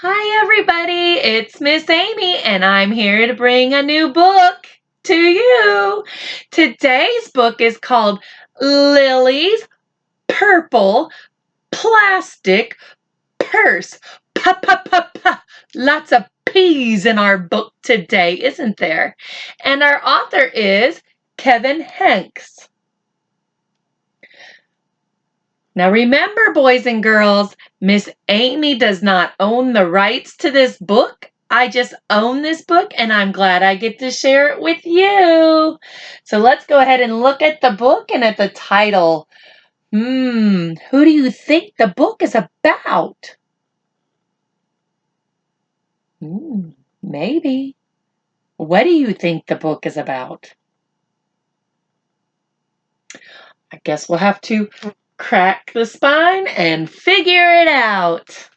Hi, everybody. It's Miss Amy, and I'm here to bring a new book to you. Today's book is called Lily's Purple Plastic Purse. Pa, pa, pa, pa. Lots of P's in our book today, isn't there? And our author is Kevin Hanks. Now remember, boys and girls, Miss Amy does not own the rights to this book. I just own this book, and I'm glad I get to share it with you. So let's go ahead and look at the book and at the title. Who do you think the book is about? Maybe. What do you think the book is about? I guess we'll have to crack the spine and figure it out.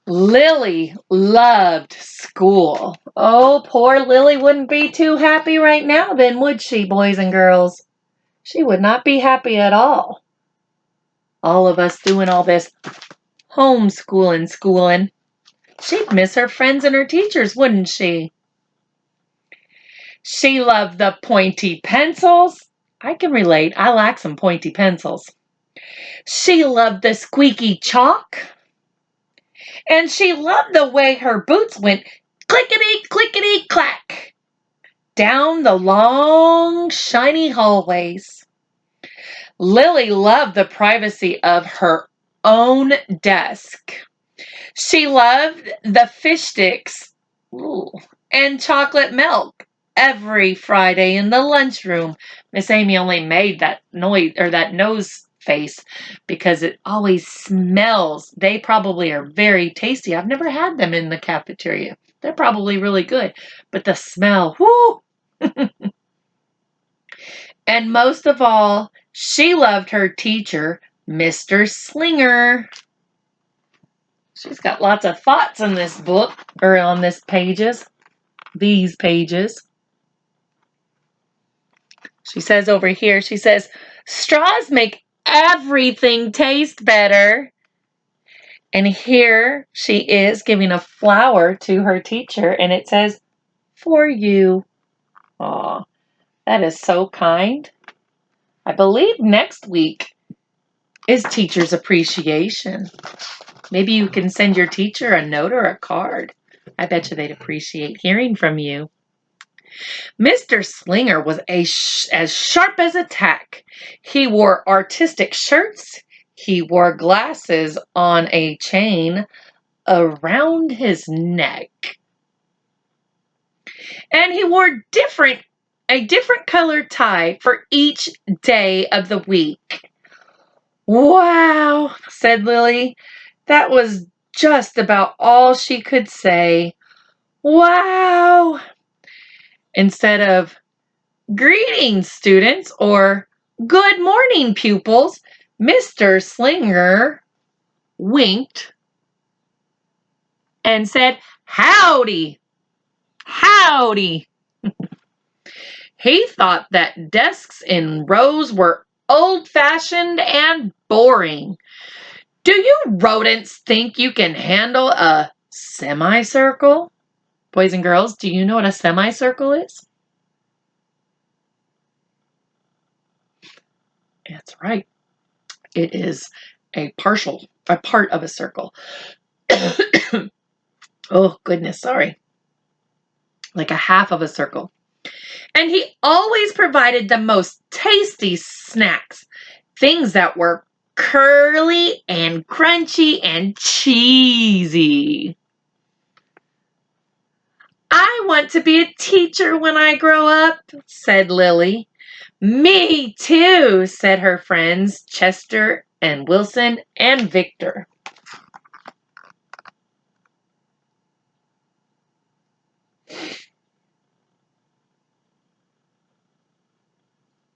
Lily loved school. Oh, poor Lily wouldn't be too happy right now then, would she, boys and girls? She would not be happy at all. All of us doing all this schooling. She'd miss her friends and her teachers, wouldn't she? She loved the pointy pencils. I can relate. I like some pointy pencils. She loved the squeaky chalk. And she loved the way her boots went clickety, clickety, clack down the long, shiny hallways. Lily loved the privacy of her own desk. She loved the fish sticks and chocolate milk every Friday in the lunchroom. Miss Amy only made that noise or that nose face because it always smells. They probably are very tasty. I've never had them in the cafeteria. They're probably really good, but the smell, whoo! And most of all, she loved her teacher, Mr. Slinger. She's got lots of thoughts in this book, or on these pages. She says over here, she says, straws make everything taste better. And here she is giving a flower to her teacher, and it says, for you. Aw, that is so kind. I believe next week is Teacher's Appreciation. Maybe you can send your teacher a note or a card. I bet you they'd appreciate hearing from you. Mr. Slinger was as sharp as a tack. He wore artistic shirts. He wore glasses on a chain around his neck. And he wore a different colored tie for each day of the week. Wow, said Lily. That was just about all she could say. Wow. Instead of greetings, students, or good morning, pupils, Mr. Slinger winked and said, howdy, howdy. He thought that desks in rows were old-fashioned and boring. Do you rodents think you can handle a semicircle? Boys and girls, do you know what a semicircle is? That's right. It is a part of a circle. Oh, goodness, sorry. Like a half of a circle. And he always provided the most tasty snacks. Things that were curly and crunchy and cheesy. I want to be a teacher when I grow up, said Lily. Me too, said her friends Chester and Wilson and Victor.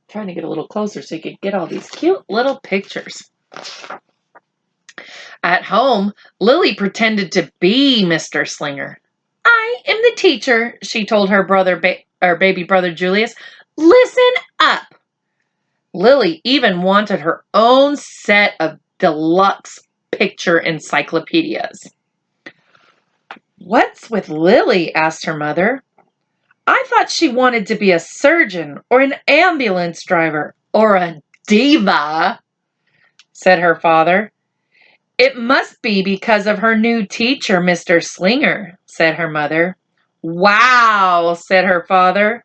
Trying to get a little closer so you could get all these cute little pictures. At home, Lily pretended to be Mr. Slinger. I am the teacher, she told her baby brother Julius. Listen up. Lily even wanted her own set of deluxe picture encyclopedias. "What's with Lily?" asked her mother. "I thought she wanted to be a surgeon or an ambulance driver or a diva," said her father. "It must be because of her new teacher, Mr. Slinger," said her mother. "Wow," said her father.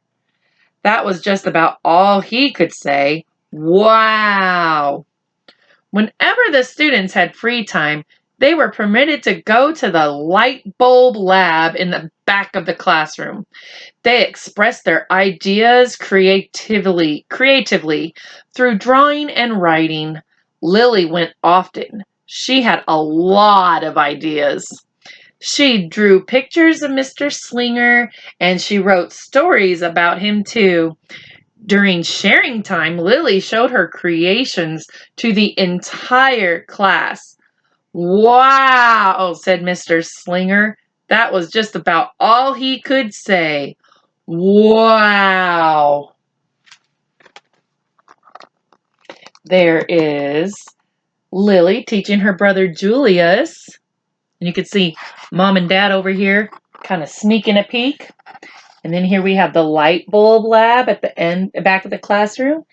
That was just about all he could say. Wow. Whenever the students had free time, they were permitted to go to the light bulb lab in the back of the classroom. They expressed their ideas creatively through drawing and writing. Lily went often. She had a lot of ideas. She drew pictures of Mr. Slinger and she wrote stories about him too. During sharing time, Lily showed her creations to the entire class. "Wow," said Mr. Slinger. That was just about all he could say. Wow. There is Lily teaching her brother Julius. And you can see Mom and Dad over here kind of sneaking a peek. And then here we have the light bulb lab at the back of the classroom.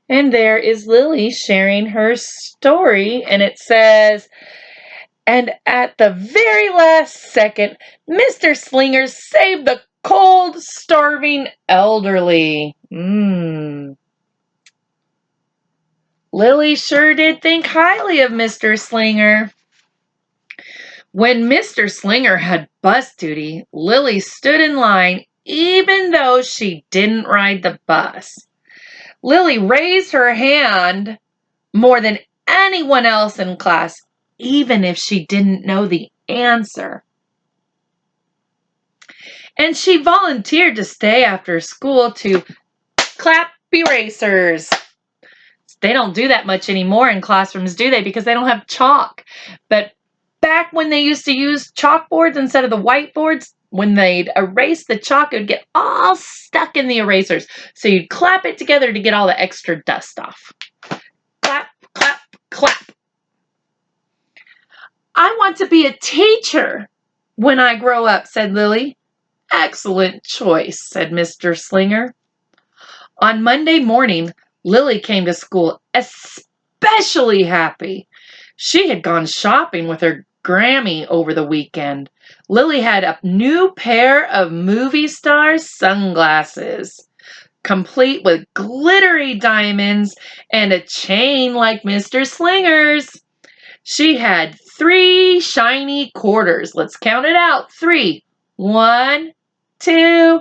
And there is Lily sharing her story. And it says, "And at the very last second, Mr. Slinger saved the cold, starving elderly." Lily sure did think highly of Mr. Slinger. When Mr. Slinger had bus duty, Lily stood in line even though she didn't ride the bus. Lily raised her hand more than anyone else in class, even if she didn't know the answer. And she volunteered to stay after school to clap erasers. They don't do that much anymore in classrooms, do they? Because they don't have chalk. But back when they used to use chalkboards instead of the whiteboards, when they'd erase the chalk, it would get all stuck in the erasers. So you'd clap it together to get all the extra dust off. Clap, clap, clap. "I want to be a teacher when I grow up," said Lily. "Excellent choice," said Mr. Slinger. On Monday morning, Lily came to school especially happy. She had gone shopping with her Grammy over the weekend. Lily had a new pair of movie star sunglasses, complete with glittery diamonds and a chain like Mr. Slinger's. She had 3 shiny quarters. Let's count it out. 3. 1, 2,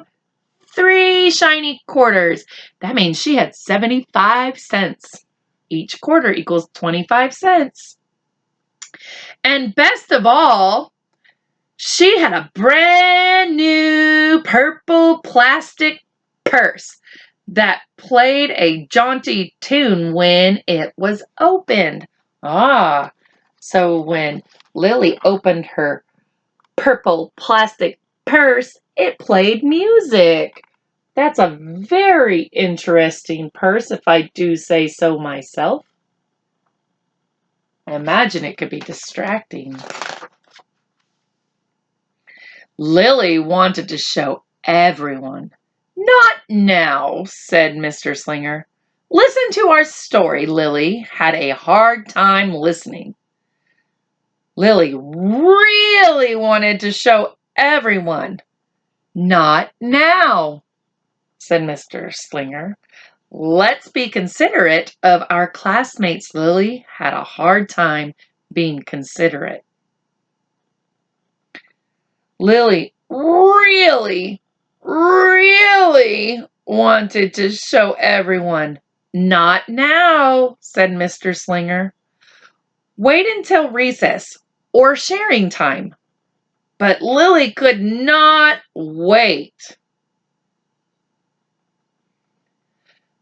3 shiny quarters. That means she had 75 cents. Each quarter equals 25 cents. And best of all, she had a brand new purple plastic purse that played a jaunty tune when it was opened. So when Lily opened her purple plastic purse, it played music. That's a very interesting purse, if I do say so myself. I imagine it could be distracting. Lily wanted to show everyone. "Not now," said Mr. Slinger. "Listen to our story." Lily had a hard time listening. Lily really wanted to show everyone. "Not now," said Mr. Slinger. "Let's be considerate of our classmates." Lily had a hard time being considerate. Lily really wanted to show everyone. "Not now," said Mr. Slinger. "Wait until recess or sharing time." But Lily could not wait.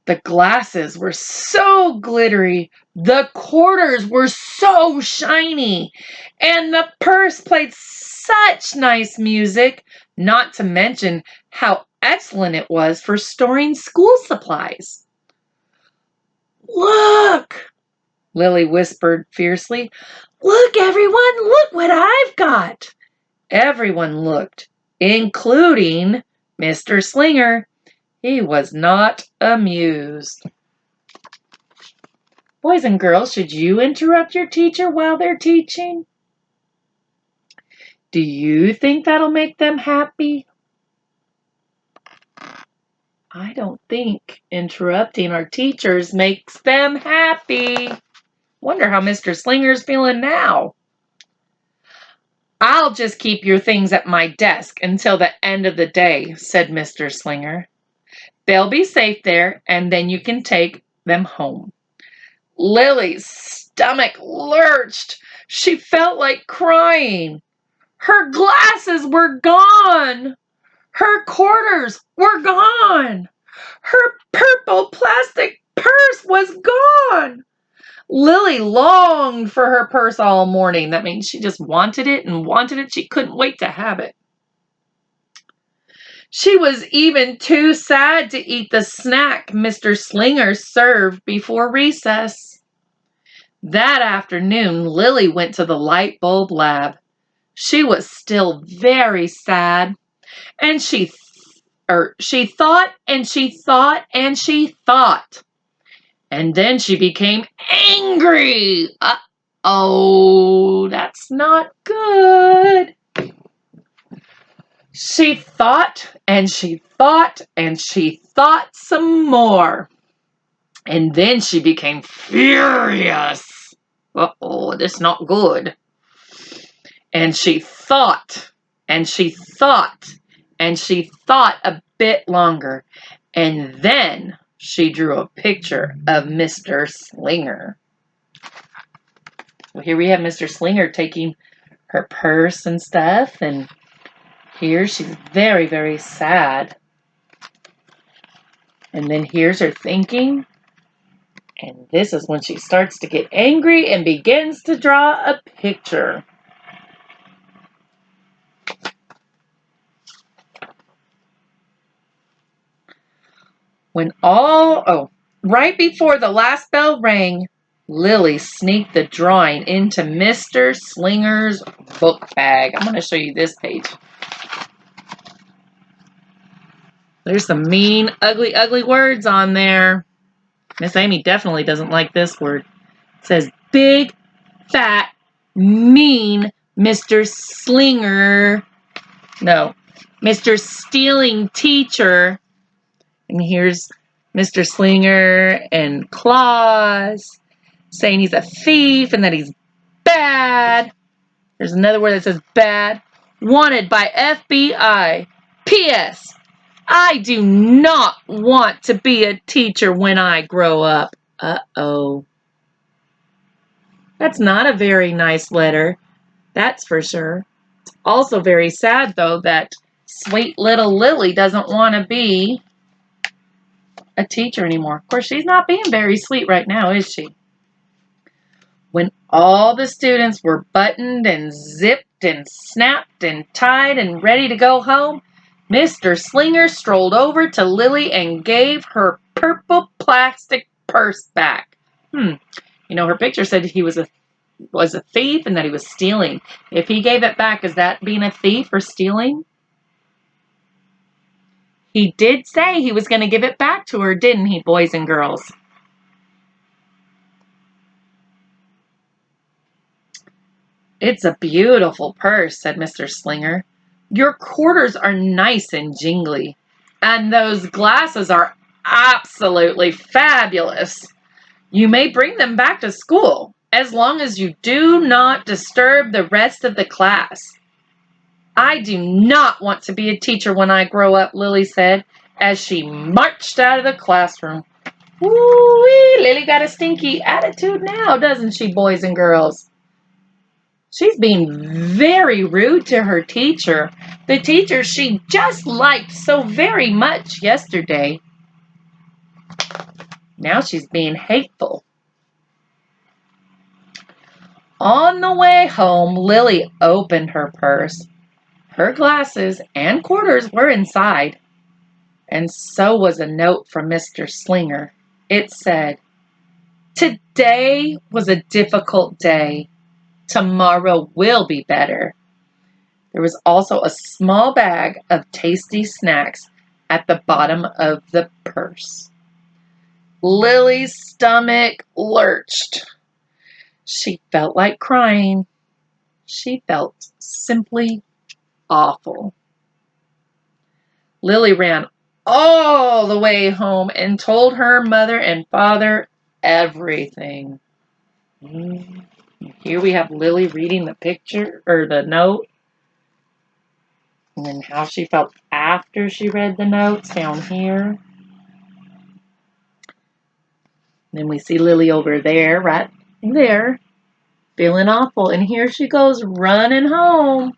The glasses were so glittery, the quarters were so shiny, and the purse played such nice music, not to mention how excellent it was for storing school supplies. Look, Lily whispered fiercely. Look, everyone, look what I've got. Everyone looked, including Mr. Slinger. He was not amused. Boys and girls, should you interrupt your teacher while they're teaching? Do you think that'll make them happy? I don't think interrupting our teachers makes them happy. Wonder how Mr. Slinger's feeling now. I'll just keep your things at my desk until the end of the day, said Mr. Slinger. They'll be safe there, and then you can take them home. Lily's stomach lurched. She felt like crying. Her glasses were gone. Her quarters were gone. Her purple plastic purse was gone. Lily longed for her purse all morning. That means she just wanted it and wanted it. She couldn't wait to have it. She was even too sad to eat the snack Mr. Slinger served before recess. That afternoon, Lily went to the light bulb lab. She was still very sad, and she thought and she thought and she thought. And then she became angry. Uh-oh, that's not good. She thought and she thought and she thought some more. And then she became furious. Uh-oh, this is not good. And she thought and she thought and she thought a bit longer. And then she drew a picture of Mr. Slinger. Well, here we have Mr. Slinger taking her purse and stuff, and here she's very, very sad. And then here's her thinking, and this is when she starts to get angry and begins to draw a picture. Right before the last bell rang, Lily sneaked the drawing into Mr. Slinger's book bag. I'm going to show you this page. There's some mean, ugly, ugly words on there. Miss Amy definitely doesn't like this word. It says, big, fat, mean Mr. Slinger. No, Mr. Stealing Teacher. And here's Mr. Slinger and claws saying he's a thief and that he's bad. There's another word that says bad. Wanted by FBI. P.S. I do not want to be a teacher when I grow up. Uh-oh. That's not a very nice letter. That's for sure. It's also very sad, though, that sweet little Lily doesn't want to be a teacher anymore. Of course, she's not being very sweet right now, is she? When all the students were buttoned and zipped and snapped and tied and ready to go home, Mr. Slinger strolled over to Lily and gave her purple plastic purse back. Her picture said he was a thief and that he was stealing. If he gave it back, is that being a thief or stealing? He did say he was going to give it back to her, didn't he, boys and girls? It's a beautiful purse, said Mr. Slinger. Your quarters are nice and jingly, and those glasses are absolutely fabulous. You may bring them back to school, as long as you do not disturb the rest of the class. I do not want to be a teacher when I grow up, Lily said, as she marched out of the classroom. Woo-wee, Lily got a stinky attitude now, doesn't she, boys and girls? She's being very rude to her teacher, the teacher she just liked so very much yesterday. Now she's being hateful. On the way home, Lily opened her purse. Her glasses and quarters were inside, and so was a note from Mr. Slinger. It said, Today was a difficult day. Tomorrow will be better. There was also a small bag of tasty snacks at the bottom of the purse. Lily's stomach lurched. She felt like crying. She felt simply awful. Lilly ran all the way home and told her mother and father everything. Here we have Lilly reading the picture or the note, and then how she felt after she read the notes down here. Then we see Lilly over there, right there, feeling awful, and here she goes running home.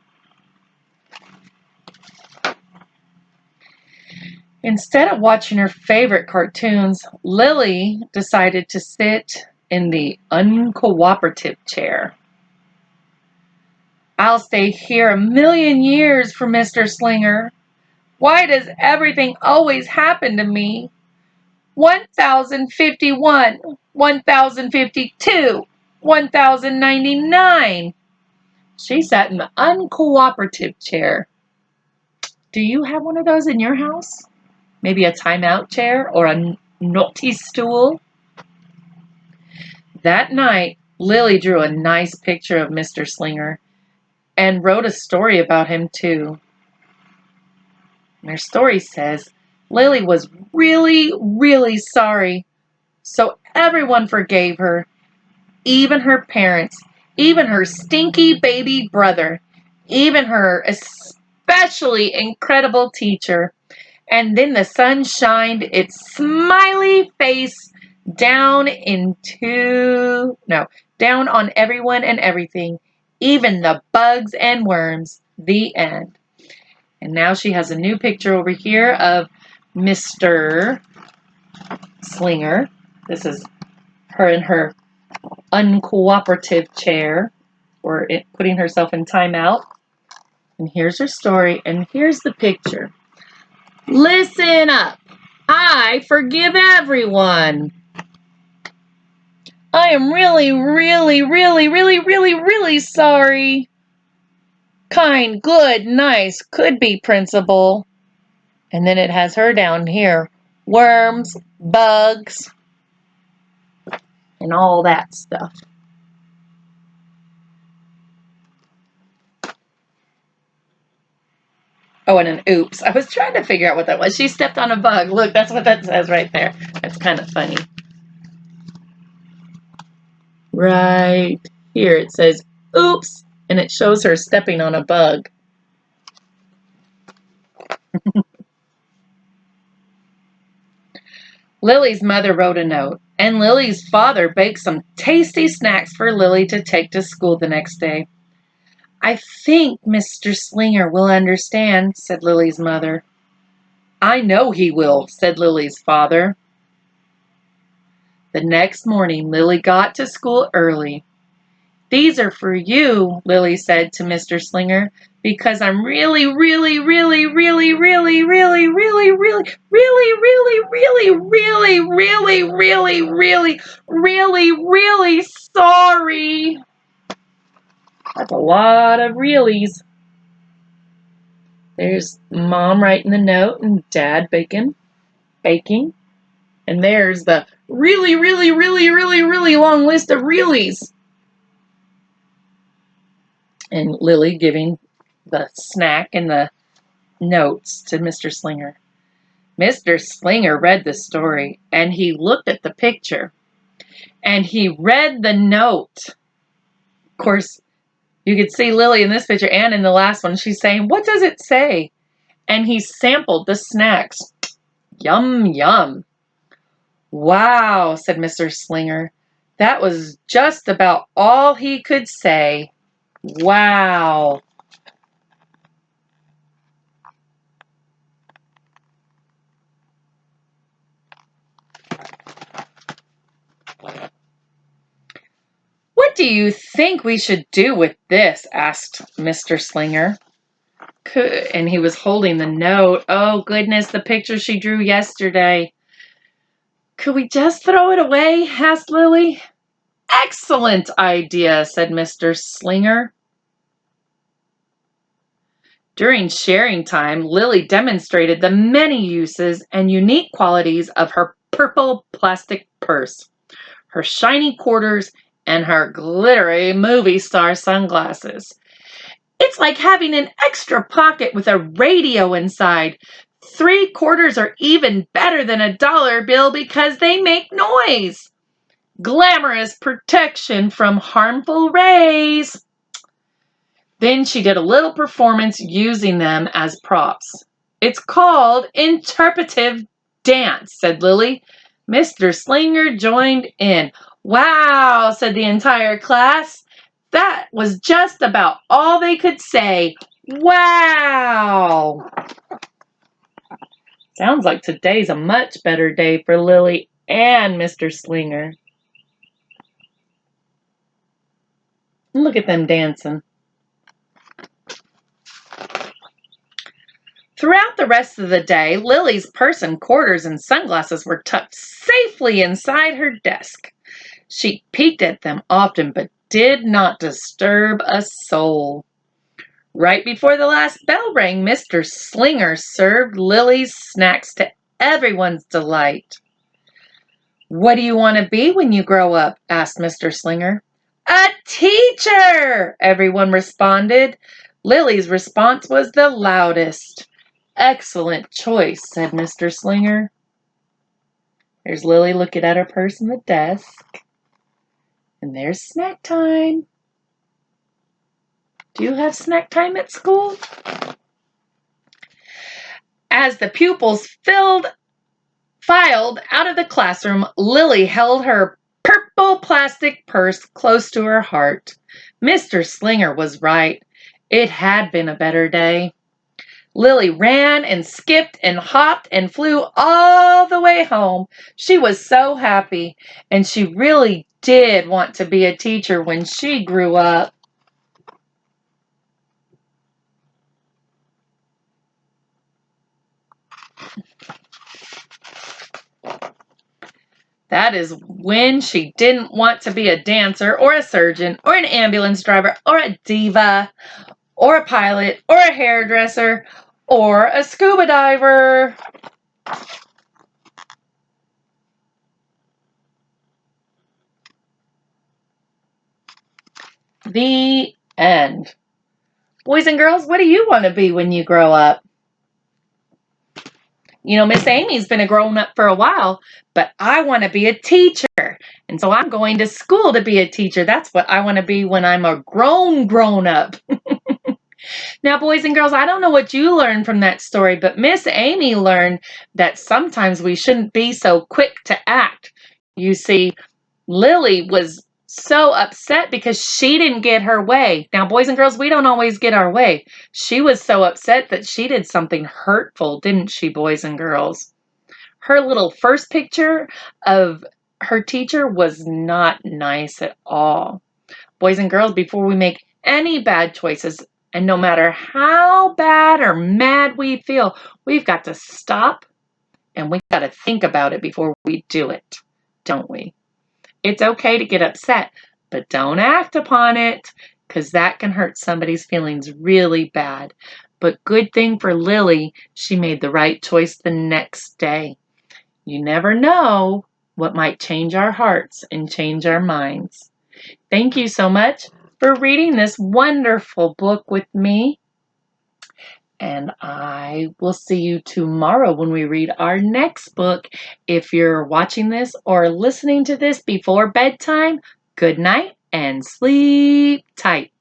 Instead of watching her favorite cartoons, Lilly decided to sit in the uncooperative chair. I'll stay here a million years for Mr. Slinger. Why does everything always happen to me? 1051, 1052, 1099. She sat in the uncooperative chair. Do you have one of those in your house? Maybe a timeout chair or a naughty stool? That night, Lilly drew a nice picture of Mr. Slinger and wrote a story about him too. And her story says Lilly was really, really sorry, so everyone forgave her, even her parents, even her stinky baby brother, even her especially incredible teacher. And then the sun shined its smiley face down on everyone and everything, even the bugs and worms. The end. And now she has a new picture over here of Mr. Slinger. This is her in her uncooperative chair, or putting herself in timeout. And here's her story, and here's the picture. Listen up. I forgive everyone. I am really, really, really, really, really, really sorry. Kind, good, nice, could be principal. And then it has her down here. Worms, bugs, and all that stuff. Oh, and an oops. I was trying to figure out what that was. She stepped on a bug. Look, that's what that says right there. That's kind of funny. Right here it says oops, and it shows her stepping on a bug. Lily's mother wrote a note, and Lily's father baked some tasty snacks for Lily to take to school the next day. I think Mr. Slinger will understand, said Lily's mother. I know he will, said Lily's father. The next morning, Lily got to school early. These are for you, Lily said to Mr. Slinger, because I'm really, really, really, really, really, really, really, really, really, really, really, really, really, really, really, really, really sorry. That's a lot of reallys. There's Mom writing the note and Dad baking. And there's the really, really, really, really, really long list of reallys. And Lily giving the snack and the notes to Mr. Slinger. Mr. Slinger read the story, and he looked at the picture, and he read the note. Of course, you could see Lily in this picture and in the last one. She's saying, what does it say? And he sampled the snacks. Yum, yum. Wow, said Mr. Slinger. That was just about all he could say. Wow. What do you think we should do with this? Asked Mr. Slinger. And he was holding the note. Oh, goodness, the picture she drew yesterday. Could we just throw it away? Asked Lilly. Excellent idea, said Mr. Slinger. During sharing time, Lilly demonstrated the many uses and unique qualities of her purple plastic purse, her shiny quarters, and her glittery movie star sunglasses. It's like having an extra pocket with a radio inside. 3/4 are even better than a dollar bill because they make noise. Glamorous protection from harmful rays. Then she did a little performance using them as props. It's called interpretive dance, said Lilly. Mr. Slinger joined in. Wow, said the entire class. That was just about all they could say. Wow. Sounds like today's a much better day for Lilly and Mr. Slinger. Look at them dancing. Throughout the rest of the day, Lily's purse and quarters and sunglasses were tucked safely inside her desk. She peeked at them often, but did not disturb a soul. Right before the last bell rang, Mr. Slinger served Lily's snacks to everyone's delight. What do you want to be when you grow up? Asked Mr. Slinger. A teacher, everyone responded. Lily's response was the loudest. Excellent choice, said Mr. Slinger. There's Lilly looking at her purse on the desk. And there's snack time. Do you have snack time at school? As the pupils filed out of the classroom, Lilly held her purple plastic purse close to her heart. Mr. Slinger was right. It had been a better day. Lilly ran and skipped and hopped and flew all the way home. She was so happy, and she really did want to be a teacher when she grew up. That is when she didn't want to be a dancer or a surgeon or an ambulance driver or a diva or a pilot or a hairdresser or a scuba diver. The end. Boys and girls, what do you want to be when you grow up? You know, Miss Amy's been a grown-up for a while, but I want to be a teacher. And so I'm going to school to be a teacher. That's what I want to be when I'm a grown-up. Now, boys and girls, I don't know what you learned from that story, but Miss Amy learned that sometimes we shouldn't be so quick to act. You see, Lilly was so upset because she didn't get her way. Now, boys and girls, we don't always get our way. She was so upset that she did something hurtful, didn't she, boys and girls? Her little first picture of her teacher was not nice at all. Boys and girls, before we make any bad choices, and no matter how bad or mad we feel, we've got to stop and we've got to think about it before we do it, don't we? It's okay to get upset, but don't act upon it because that can hurt somebody's feelings really bad. But good thing for Lilly, she made the right choice the next day. You never know what might change our hearts and change our minds. Thank you so much for reading this wonderful book with me. And I will see you tomorrow when we read our next book. If you're watching this or listening to this before bedtime, good night and sleep tight.